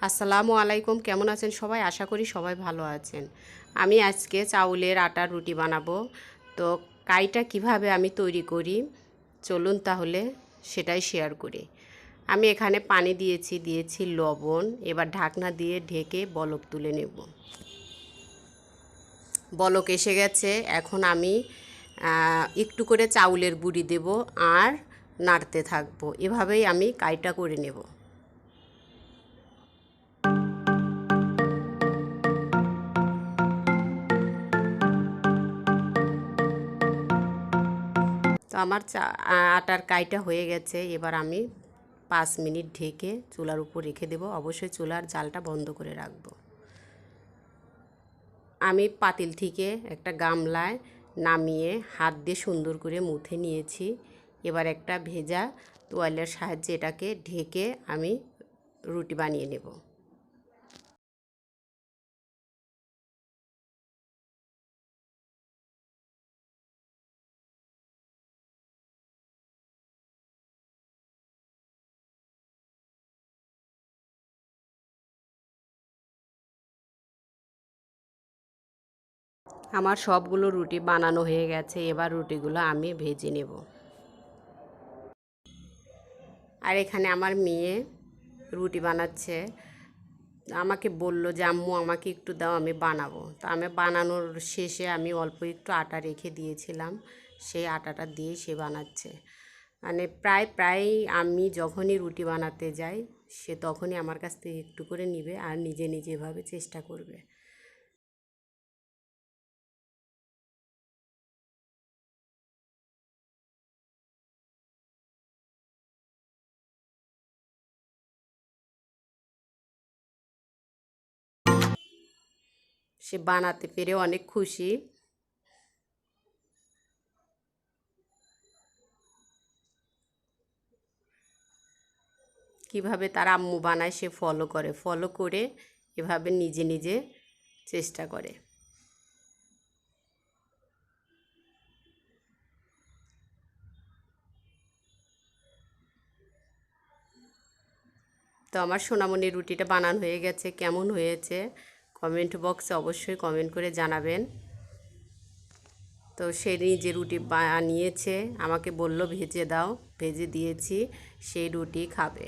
আসসালামু আলাইকুম। কেমন আছেন সবাই? আশা করি সবাই ভালো আছেন। আমি আজকে চাউলের আটার রুটি বানাবো। তো কাইটা কিভাবে আমি তৈরি করি চলুন তাহলে সেটাই শেয়ার করি। আমি এখানে পানি দিয়েছি লবণ। এবার ঢাকনা দিয়ে ঢেকে বলক তুলে নেব। বলক এসে গেছে। এখন আমি একটু করে চাউলের গুঁড়ি দেব আর নাড়তে থাকবো। এভাবেই আমি কাইটা করে নেব। তো আমার আটার কাইটা হয়ে গেছে। এবার আমি 5 মিনিট ঢেকে চুলার উপর রেখে দেব। অবশ্যই চুলার জালটা বন্ধ করে রাখব। আমি পাতিল থেকে একটা গামলায় নামিয়ে হাত দিয়ে সুন্দর করে মুথে নিয়েছি। এবার একটা ভেজা তোয়ালের সাহায্যে এটাকে ঢেকে আমি রুটি বানিয়ে নেব। আমার সবগুলো রুটি বানানো হয়ে গেছে। এবার রুটিগুলো আমি ভেজে নেব। আর এখানে আমার মেয়ে রুটি বানাচ্ছে। আমাকে বলল যে আম্মু আমাকে একটু দাও, আমি বানাবো। তো আমি বানানোর শেষে আমি অল্প একটু আটা রেখে দিয়েছিলাম, সেই আটাটা দিয়ে সে বানাচ্ছে। মানে প্রায় আমি যখনই রুটি বানাতে যাই সে তখনই আমার কাছ থেকে একটু করে নিবে আর নিজে নিজে এভাবে চেষ্টা করবে। সে বানাতে পেরে অনেক খুশি। কিভাবে তার আম্মু বানায় সে ফলো করে এভাবে নিজে নিজে চেষ্টা করে। তো আমার সোনামণির রুটিটা বানানো হয়ে গেছে। কেমন হয়েছে কমেন্ট বক্সে অবশ্যই কমেন্ট করে জানাবেন। তো সে নিজে রুটি বানিয়েছে, আমাকে বলল ভেজে দাও, ভেজে দিয়েছি, সেই রুটি খাবে।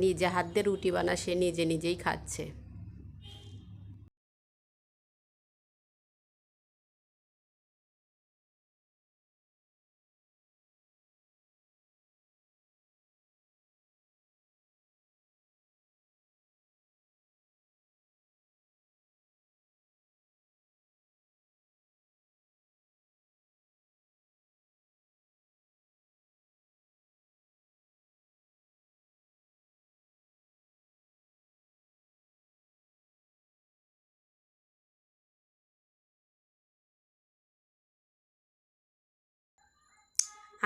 নিজে হাত দিয়ে রুটি বানা সে নিজে নিজেই খাচ্ছে।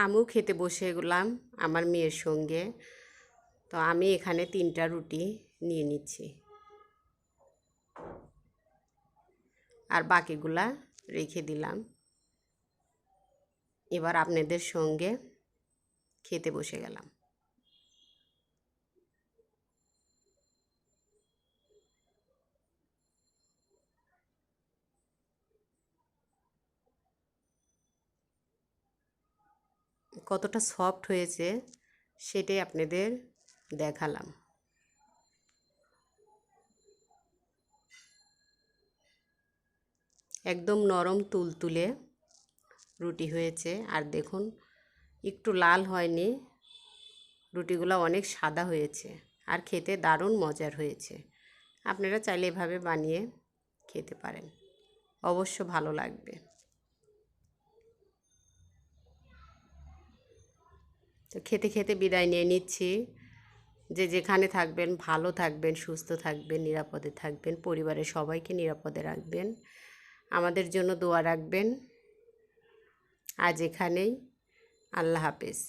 আমিও খেতে বসে গেলাম আমার মেয়ের সঙ্গে। তো আমি এখানে 3টা রুটি নিয়ে নিচ্ছি আর বাকিগুলা রেখে দিলাম। এবার আপনাদের সঙ্গে খেতে বসে গেলাম। কতটা সফট হয়েছে সেটাই আপনাদের দেখালাম। একদম নরম তুলতুলে রুটি হয়েছে। আর দেখুন একটু লাল হয়নি, রুটিগুলো অনেক সাদা হয়েছে আর খেতে দারুণ মজার হয়েছে। আপনারা চাইলে এভাবে বানিয়ে খেতে পারেন, অবশ্য ভালো লাগবে। তো খেতে খেতে বিদায় নিয়ে নিচ্ছি। যে যেখানে থাকবেন ভালো থাকবেন, সুস্থ থাকবেন, নিরাপদে থাকবেন, পরিবারের সবাইকে নিরাপদে রাখবেন, আমাদের জন্য দোয়া রাখবেন। আজ এখানেই, আল্লাহ হাফেজ।